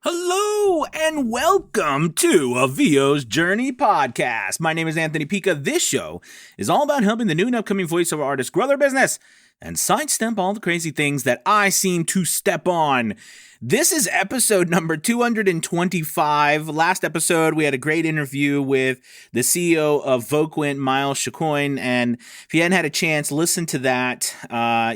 Hello and welcome to a VO's Journey podcast. My name is Anthony Pica. This show is all about helping the new and upcoming voiceover artists grow their business and sidestep all the crazy things that I seem to step on. This is episode number 225. Last episode, we had a great interview with the CEO of Voquent, Miles Chacoin, and if you hadn't had a chance, listen to that.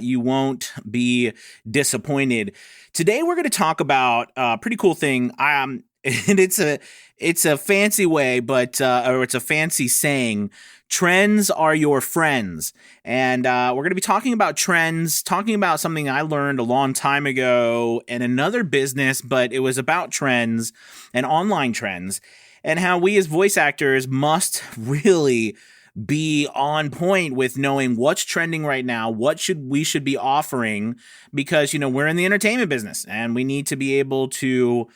You won't be disappointed. Today, we're going to talk about a pretty cool thing. And it's a fancy way, or it's a fancy saying. Trends are your friends. And we're going to be talking about trends, talking about something I learned a long time ago in another business, but it was about trends and online trends and how we as voice actors must really be on point with knowing what's trending right now, what we should be offering, because, we're in the entertainment business and we need to be able to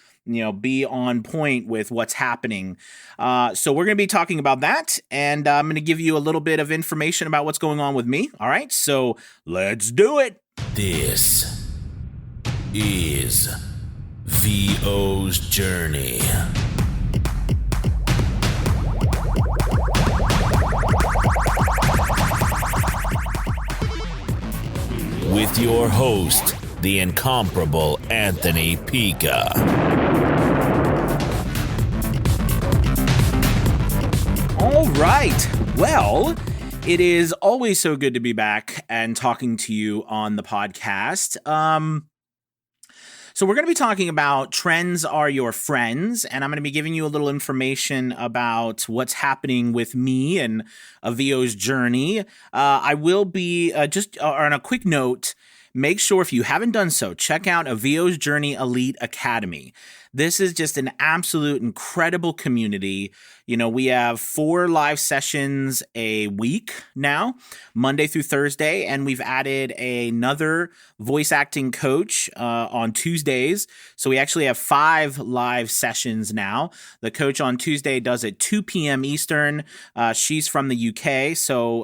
be on point with what's happening. So we're going to be talking about that, and I'm going to give you a little bit of information about what's going on with me. All right, so let's do it. This is VO's Journey. With your host, the incomparable Anthony Pica. All right. Well, it is always so good to be back and talking to you on the podcast. So we're going to be talking about trends are your friends, and I'm going to be giving you a little information about what's happening with me and a VO's journey. I will be just on a quick note. Make sure, if you haven't done so, check out a VO's Journey Elite Academy. This is just an absolute incredible community. We have 4 live sessions a week now, Monday through Thursday, and we've added another voice acting coach on Tuesdays. So we actually have 5 live sessions now. The coach on Tuesday does at 2 p.m. Eastern. She's from the UK, so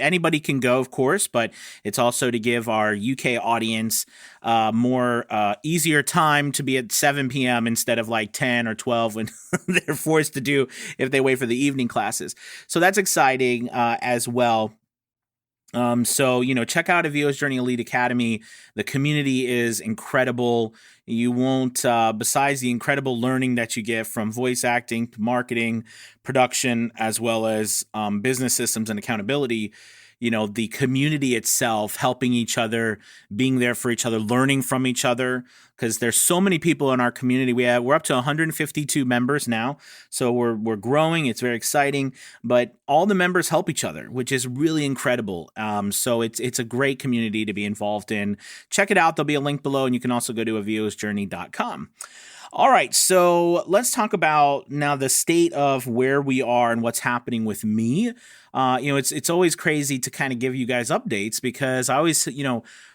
anybody can go, of course, but it's also to give our UK audience more easier time to be at 7 p.m. instead of like 10 or 12 when they're forced to do if they wait for the evening classes. So that's exciting as well. So check out a VO's Journey Elite Academy. The community is incredible. You won't, besides the incredible learning that you get from voice acting, marketing, production, as well as business systems and accountability, the community itself, helping each other, being there for each other, learning from each other, because there's so many people in our community. We're up to 152 members now, so we're growing. It's very exciting, but all the members help each other, which is really incredible. So it's a great community to be involved in. Check it out. There'll be a link below, and you can also go to avosjourney.com. All right, so let's talk about now the state of where we are and what's happening with me. It's always crazy to kind of give you guys updates because I always,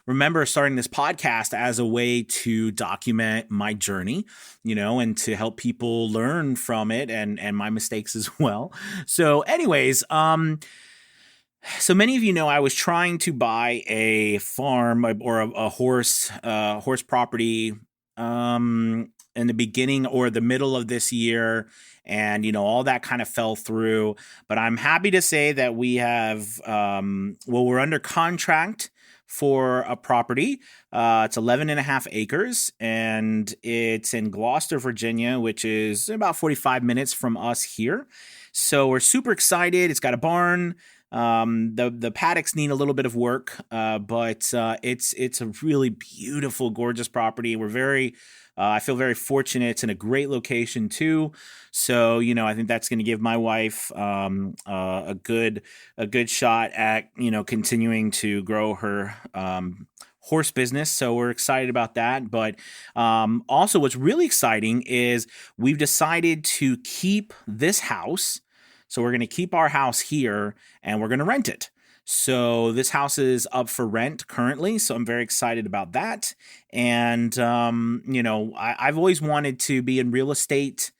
remember starting this podcast as a way to document my journey, and to help people learn from it and my mistakes as well. So anyways, so many of you know I was trying to buy a farm or a horse property in the beginning or the middle of this year, and all that kind of fell through. But I'm happy to say that we have we're under contract for a property. It's 11 and a half acres, and it's in Gloucester, Virginia, which is about 45 minutes from us here. So we're super excited. It's got a barn. The paddocks need a little bit of work, but it's a really beautiful, gorgeous property. I feel very fortunate. It's in a great location too. So, I think that's going to give my wife a good shot at, continuing to grow her horse business. So we're excited about that. But also what's really exciting is we've decided to keep this house. So we're going to keep our house here and we're going to rent it. So this house is up for rent currently, so I'm very excited about that. And, I've always wanted to be in real estate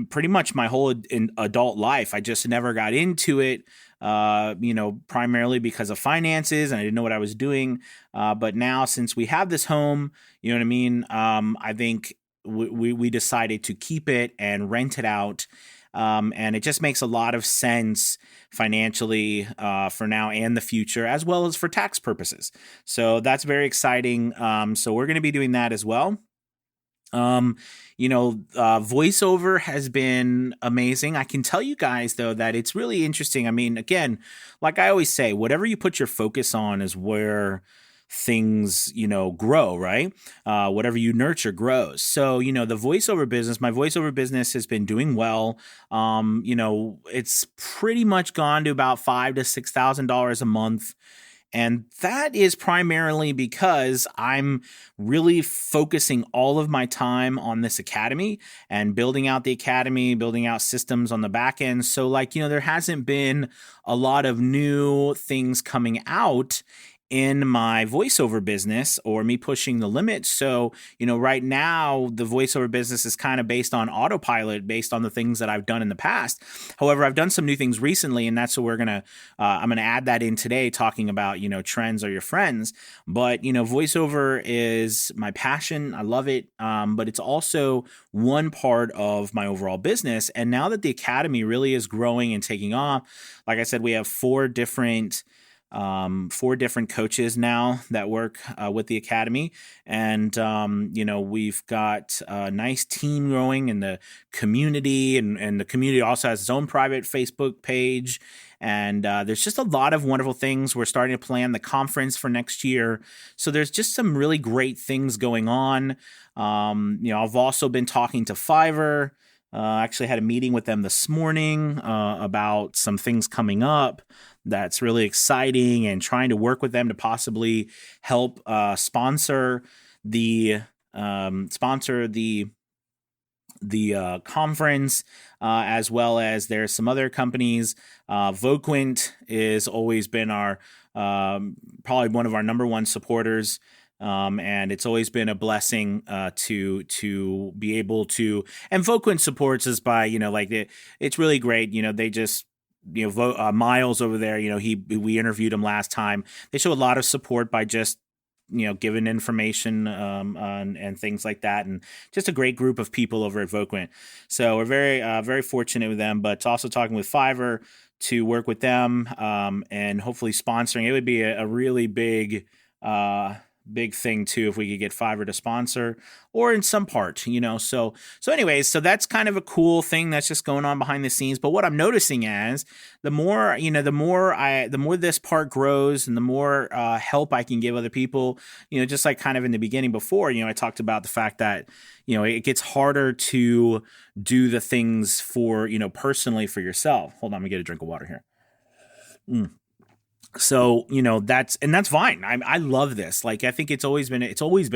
pretty much my whole adult life. I just never got into it, primarily because of finances, and I didn't know what I was doing. But now, since we have this home, you know what I mean? I think we decided to keep it and rent it out. And it just makes a lot of sense financially for now and the future, as well as for tax purposes. So that's very exciting. So we're going to be doing that as well. Voiceover has been amazing. I can tell you guys though that it's really interesting. I mean, again, like I always say, whatever you put your focus on is where things, grow, right? Whatever you nurture grows. So, the voiceover business, my voiceover business has been doing well. It's pretty much gone to about $5,000 to $6,000 a month. And that is primarily because I'm really focusing all of my time on this academy and building out the academy, building out systems on the back end. So, there hasn't been a lot of new things coming out in my voiceover business or me pushing the limits. So, right now the voiceover business is kind of based on autopilot, based on the things that I've done in the past. However, I've done some new things recently, and that's what I'm going to add that in today, talking about, trends are your friends. But, voiceover is my passion. I love it. But it's also one part of my overall business. And now that the academy really is growing and taking off, like I said, we have four different coaches now that work with the academy, and we've got a nice team growing in the community, and the community also has its own private Facebook page, and there's just a lot of wonderful things. We're starting to plan the conference for next year, so there's just some really great things going on. I've also been talking to Fiverr. I actually had a meeting with them this morning about some things coming up that's really exciting, and trying to work with them to possibly help sponsor the conference, as well as there's some other companies. Voquent is always been our probably one of our number one supporters. And it's always been a blessing to be able to, and Voquent supports us by, it's really great. They just, Miles over there, we interviewed him last time. They show a lot of support by just, giving information and things like that, and just a great group of people over at Voquent. So we're very fortunate with them, but also talking with Fiverr to work with them, and hopefully sponsoring. It would be a really big thing too if we could get Fiverr to sponsor, or in some part, so anyways, so that's kind of a cool thing that's just going on behind the scenes. But what I'm noticing is the more this part grows, and the more help I can give other people, just like kind of in the beginning before, I talked about the fact that it gets harder to do the things for, personally for yourself. Hold on, let me get a drink of water here. So, that's fine. I love this. Like, I think it's always been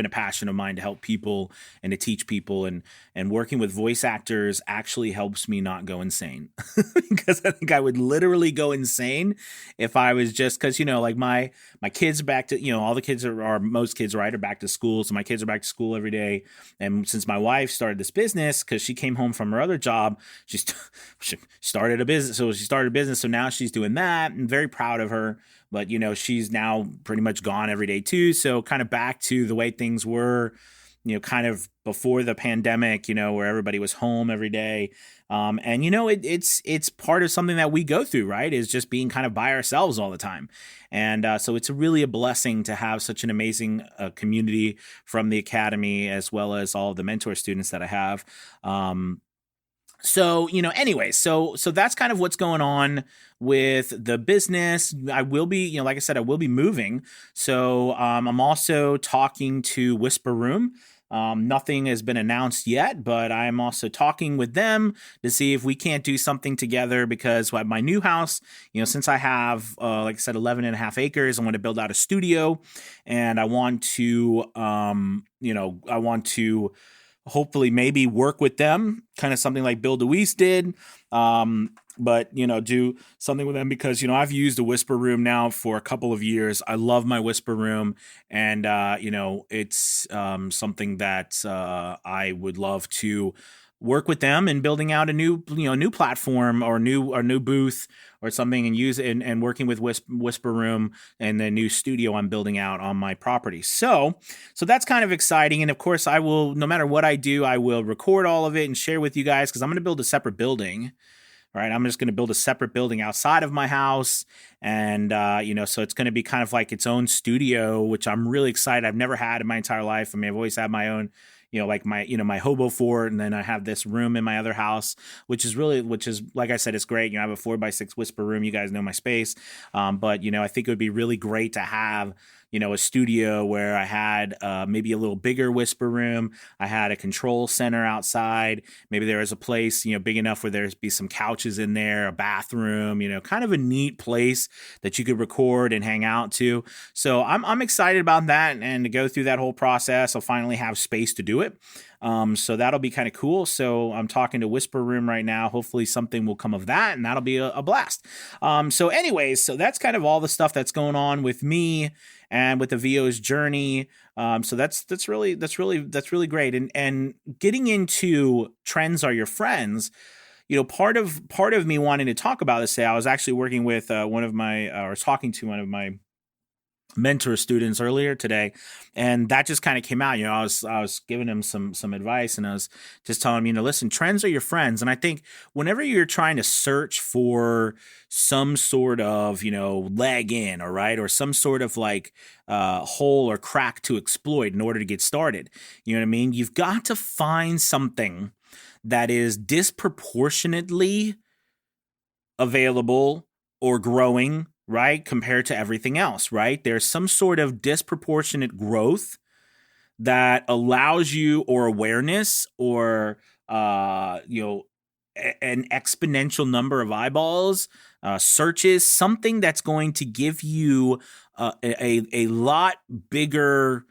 a passion of mine to help people and to teach people, and working with voice actors actually helps me not go insane, because I think I would literally go insane if I was just, cause like my kids are back to, all the kids are most kids, right, are back to school. So my kids are back to school every day. And since my wife started this business, cause she came home from her other job, she started a business. So now she's doing that. I'm very proud of her. But, she's now pretty much gone every day too. So kind of back to the way things were, kind of before the pandemic, where everybody was home every day. And, it's part of something that we go through, right? Is just being kind of by ourselves all the time. And so it's really a blessing to have such an amazing community from the academy, as well as all of the mentor students that I have. So, anyways, so that's kind of what's going on with the business. I will be, like I said, I will be moving. So, I'm also talking to Whisper Room. Nothing has been announced yet, but I'm also talking with them to see if we can't do something together, because my new house, since I have, like I said, 11 and a half acres, I want to build out a studio, and I want to, hopefully maybe work with them, kind of something like Bill DeWeese did. But, do something with them, because, I've used a Whisper Room now for a couple of years. I love my Whisper Room, and, it's something that I would love to work with them in building out a new platform or new booth or something, and use it and working with Whisper Room and the new studio I'm building out on my property. So that's kind of exciting. And of course, I will, no matter what I do, I will record all of it and share with you guys, because I'm going to build a separate building. Right, I'm just going to build a separate building outside of my house, and so it's going to be kind of like its own studio, which I'm really excited. I've never had in my entire life. I mean, I've always had my own, like my hobo fort, and then I have this room in my other house, which is like I said, it's great. I have a 4x6 Whisper Room. You guys know my space, but I think it would be really great to have a studio where I had maybe a little bigger Whisper Room. I had a control center outside. Maybe there was a place, big enough where there's be some couches in there, a bathroom, kind of a neat place that you could record and hang out to. So I'm excited about that, and to go through that whole process. I'll finally have space to do it. So that'll be kind of cool. So I'm talking to Whisper Room right now. Hopefully something will come of that, and that'll be a blast. So anyways, so that's kind of all the stuff that's going on with me and with the VO's journey. So that's really great. And getting into trends are your friends. Part of me wanting to talk about this today, I was actually working with talking to one of my mentor students earlier today, and that just kind of came out. I was giving him some advice, and I was just telling him, listen, trends are your friends. And I think whenever you're trying to search for some sort of leg in, or some sort of like hole or crack to exploit in order to get started, you know what I mean, you've got to find something that is disproportionately available or growing, right, compared to everything else, right? There's some sort of disproportionate growth that allows you, or awareness, or an exponential number of eyeballs, searches, something that's going to give you a lot bigger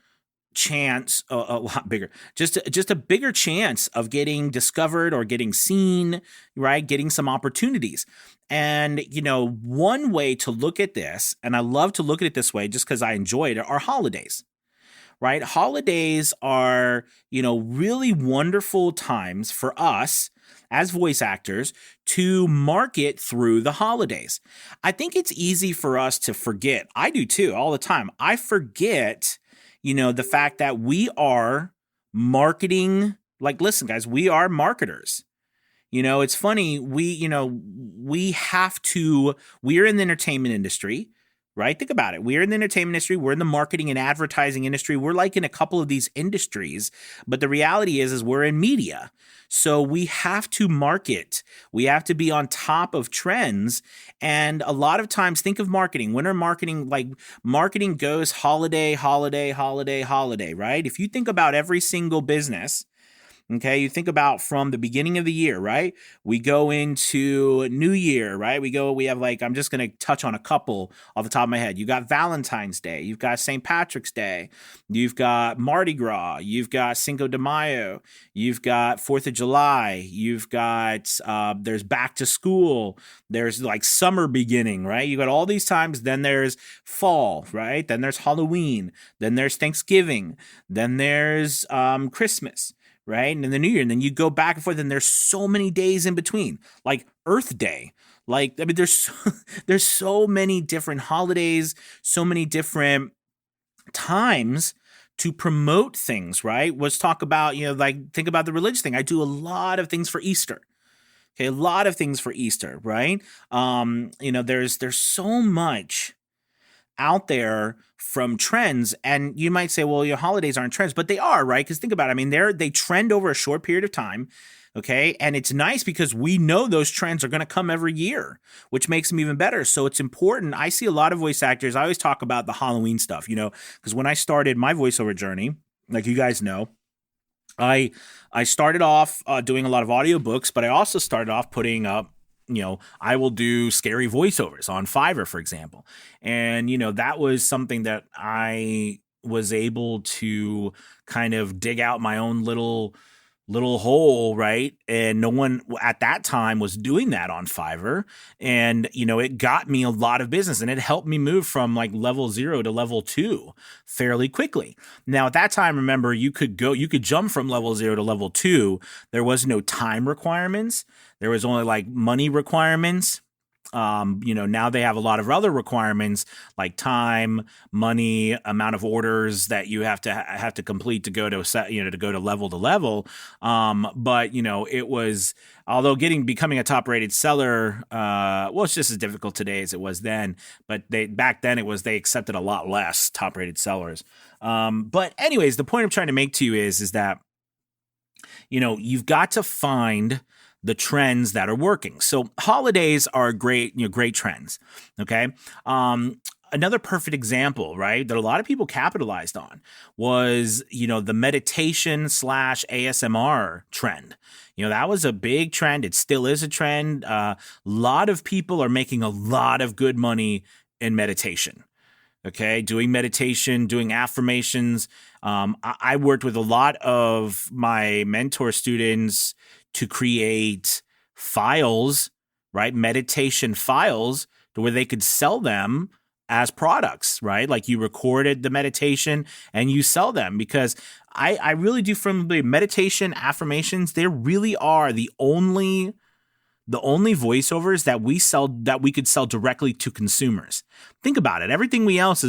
chance, a lot bigger, just a bigger chance of getting discovered or getting seen, right? Getting some opportunities. And, one way to look at this, and I love to look at it this way just because I enjoy it, are holidays, right? Holidays are, really wonderful times for us as voice actors to market through the holidays. I think it's easy for us to forget. I do too, all the time. I forget the fact that we are marketing. Like, listen, guys, we are marketers. It's funny. We're in the entertainment industry, right? Think about it. We're in the entertainment industry. We're in the marketing and advertising industry. We're like in a couple of these industries, but the reality is we're in media. So we have to market. We have to be on top of trends. And a lot of times, think of marketing. When are marketing, like marketing goes holiday, holiday, holiday, holiday, right? If you think about every single business, okay, you think about from the beginning of the year, right? We go into New Year, right? We have like, I'm just going to touch on a couple off the top of my head. You got Valentine's Day. You've got St. Patrick's Day. You've got Mardi Gras. You've got Cinco de Mayo. You've got 4th of July. You've got, there's back to school. There's like summer beginning, right? You got all these times. Then there's fall, right? Then there's Halloween. Then there's Thanksgiving. Then there's Christmas. Right? And then the New Year, and then you go back and forth, and there's so many days in between, like Earth Day. Like, I mean, there's so many different holidays, so many different times to promote things, right? Let's talk about, like, think about the religious thing. I do a lot of things for Easter. Okay, a lot of things for Easter, right? There's so much out there from trends, and you might say, well, your holidays aren't trends, but they are, right? Because think about it. I mean, they trend over a short period of time, okay? And it's nice because we know those trends are going to come every year, which makes them even better. So it's important. I see a lot of voice actors. I always talk about the Halloween stuff, because when I started my voiceover journey, like you guys know, I started off doing a lot of audiobooks, but I also started off putting up, I will do scary voiceovers on Fiverr, for example. And, that was something that I was able to kind of dig out my own little little hole, right? And no one at that time was doing that on Fiverr. And, it got me a lot of business and it helped me move from like level 0 to level 2 fairly quickly. Now, at that time, remember, you could jump from level 0 to level 2. There was no time requirements. There was only like money requirements. Now they have a lot of other requirements like time, money, amount of orders that you have to complete to go to level to level. But it was, although becoming a top rated seller, it's just as difficult today as it was then. But back then they accepted a lot less top rated sellers. But anyways, the point I'm trying to make to you is that, you've got to find the trends that are working. So holidays are great trends. Okay. Another perfect example, right, that a lot of people capitalized on was, the meditation / ASMR trend. That was a big trend. It still is a trend. A lot of people are making a lot of good money in meditation. Okay, doing meditation, doing affirmations. I worked with a lot of my mentor students to create files, right? Meditation files to where they could sell them as products, right? Like you recorded the meditation and you sell them, because I really do firmly believe meditation affirmations, they really are the only voiceovers that we could sell directly to consumers. Think about it. Everything else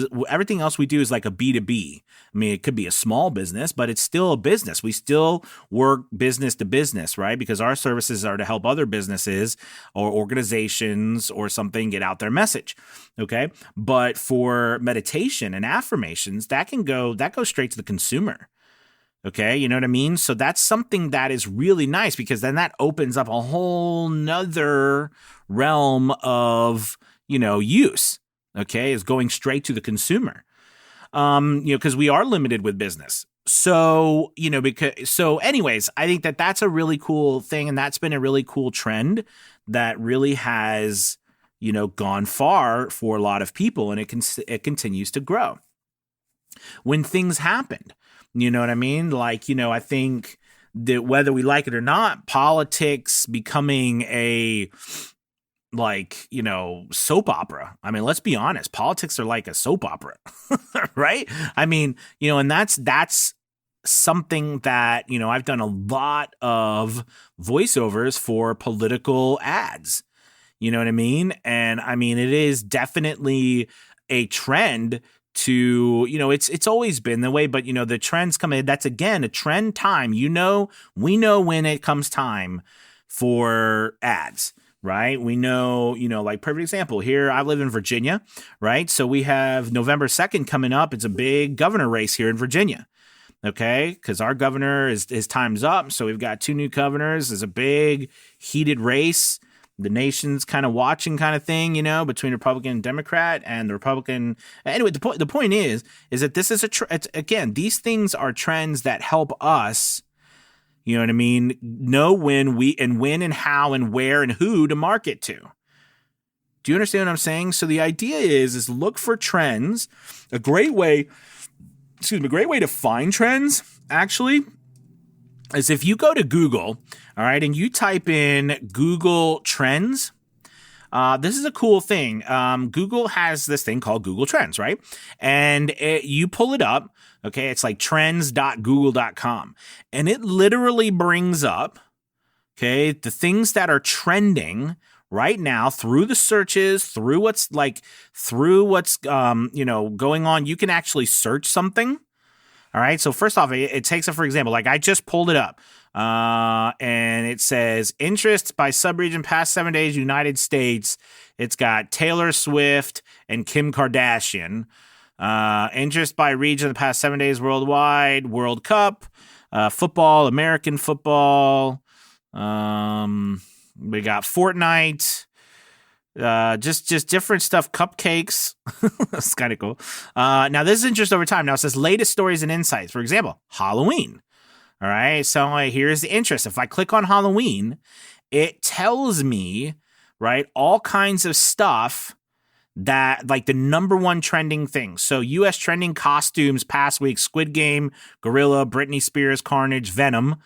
we do is like a B2B. I mean, it could be a small business, but it's still a business. We still work business to business, right? Because our services are to help other businesses or organizations or something get out their message. Okay. But for meditation and affirmations, that goes straight to the consumer. Okay, you know what I mean? So that's something that is really nice, because then that opens up a whole nother realm of, use. Okay, is going straight to the consumer. Because we are limited with business. So, anyways, I think that that's a really cool thing, and that's been a really cool trend that really has, gone far for a lot of people, and it continues to grow. When things happened, you know what I mean? Like, I think that whether we like it or not, politics becoming a soap opera. I mean, let's be honest, politics are like a soap opera, right? I mean, and that's something that, I've done a lot of voiceovers for political ads. You know what I mean? And I mean, it is definitely a trend to, it's always been the way, but the trends come in. That's again a trend time. We know when it comes time for ads, right? We know, like perfect example here. I live in Virginia, right? So we have November 2nd coming up. It's a big governor race here in Virginia. Okay, because our governor his time's up. So we've got 2 new governors. There's a big heated race. The nation's kind of watching kind of thing, between Republican and Democrat, and the Republican. Anyway, the point is that this is again, these things are trends that help us, you know what I mean, know when and how and where and who to market to. Do you understand what I'm saying? So the idea is look for trends. A great way to find trends, actually, is if you go to Google, all right, and you type in Google Trends. This is a cool thing. Google has this thing called Google Trends, right? And you pull it up, okay? It's like trends.google.com. And it literally brings up, okay, the things that are trending right now through the searches, through what's going on. You can actually search something. All right. So first off, it takes it, for example, like I just pulled it up and it says interest by subregion past 7 days, United States. It's got Taylor Swift and Kim Kardashian. Interest by region the past 7 days worldwide, World Cup, football, American football. We got Fortnite. Just different stuff, cupcakes. That's kind of cool. Now this is interest over time. Now it says latest stories and insights. For example, Halloween. All right. So here's the interest. If I click on Halloween, it tells me, right, all kinds of stuff that like the number one trending things. So US trending costumes past week, Squid Game, Gorilla, Britney Spears, Carnage, Venom.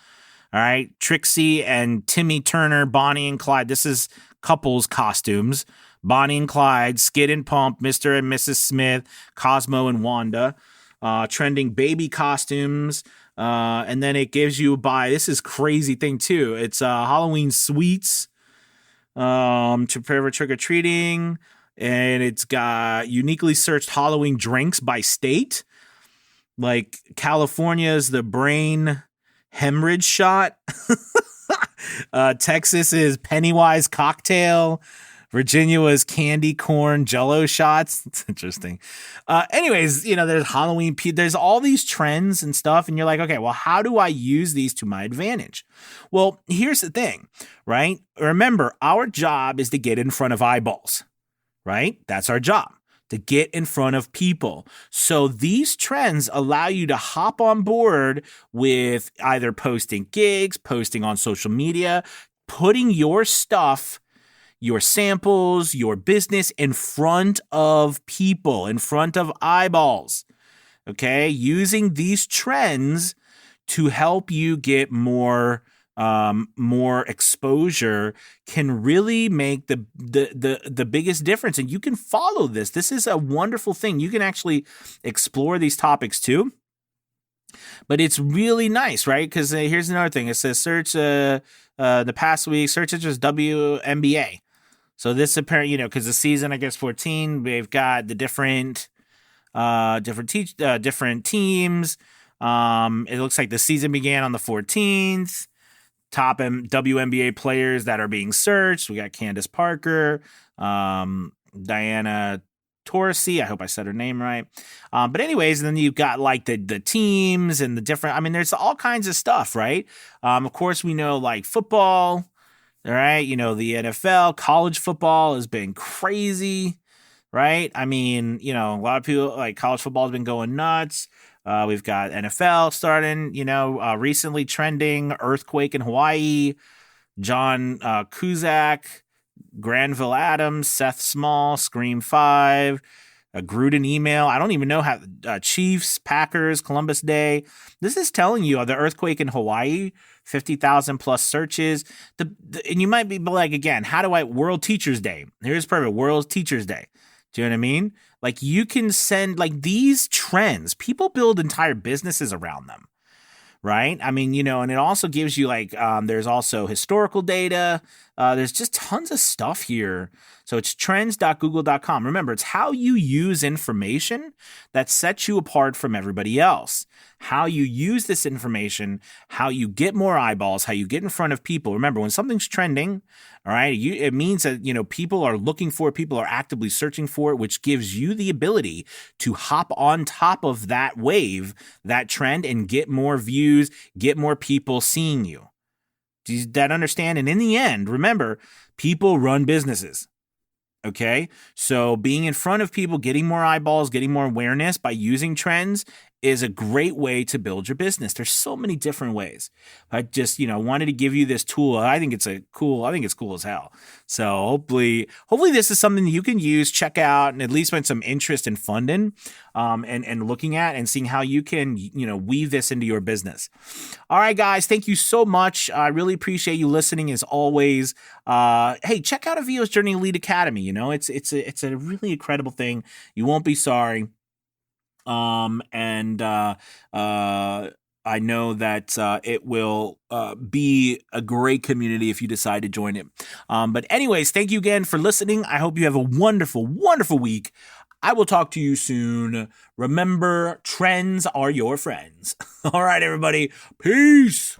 All right. Trixie and Timmy Turner, Bonnie and Clyde. This is couples costumes. Bonnie and Clyde, Skid and Pump, Mr. and Mrs. Smith, Cosmo and Wanda. Trending baby costumes. And then it gives you this is crazy thing too. It's Halloween sweets to prepare for trick-or-treating. And it's got uniquely searched Halloween drinks by state. Like California's the brain hemorrhage shot. Texas is Pennywise cocktail. Virginia was candy corn jello shots. It's interesting. Anyways, there's Halloween. There's all these trends and stuff. And you're like, okay, well, how do I use these to my advantage? Well, here's the thing, right? Remember, our job is to get in front of eyeballs, right? That's our job, to get in front of people. So these trends allow you to hop on board with either posting gigs, posting on social media, putting your stuff, your samples, your business in front of people, in front of eyeballs. Okay? Using these trends to help you get more exposure can really make the biggest difference. And you can follow this. This is a wonderful thing. You can actually explore these topics too. But it's really nice, right? Because here's another thing. It says search the past week, search it just WNBA. So this apparently, because the season, I guess 14, they've got the different teams. It looks like the season began on the 14th. Top WNBA players that are being searched. We got Candace Parker, Diana Taurasi. I hope I said her name right. But anyways, then you've got like the teams and the different. There's all kinds of stuff, right? Of course, we know like football. All right, the NFL, college football has been crazy, right? A lot of people like college football has been going nuts. We've got NFL starting, recently trending, earthquake in Hawaii, John Cusack, Granville Adams, Seth Small, Scream 5, a Gruden and I don't even know how, Chiefs, Packers, Columbus Day. This is telling you the earthquake in Hawaii, 50,000 plus searches. And you might be like, again, World Teachers Day. Here's perfect, World Teachers Day. Do you know what I mean? Like you can send like these trends, people build entire businesses around them, right? And it also gives you like, there's also historical data. There's just tons of stuff here. So it's trends.google.com. Remember, it's how you use information that sets you apart from everybody else. How you use this information, how you get more eyeballs, how you get in front of people. Remember, when something's trending, all right, it means that, people are looking for it, people are actively searching for it, which gives you the ability to hop on top of that wave, that trend, and get more views, get more people seeing you. Do you that understand? And in the end, remember, people run businesses. Okay, so being in front of people, getting more eyeballs, getting more awareness by using trends is a great way to build your business. There's so many different ways. I just, wanted to give you this tool. I think it's cool as hell. So hopefully this is something that you can use, check out, and at least find some interest in funding, and looking at and seeing how you can, weave this into your business. All right, guys, thank you so much. I really appreciate you listening as always. Hey, check out a VO's Journey Elite Academy. It's a really incredible thing. You won't be sorry. I know that it will be a great community if you decide to join it. But anyways, thank you again for listening. I hope you have a wonderful, wonderful week. I will talk to you soon. Remember, trends are your friends. All right, everybody. Peace.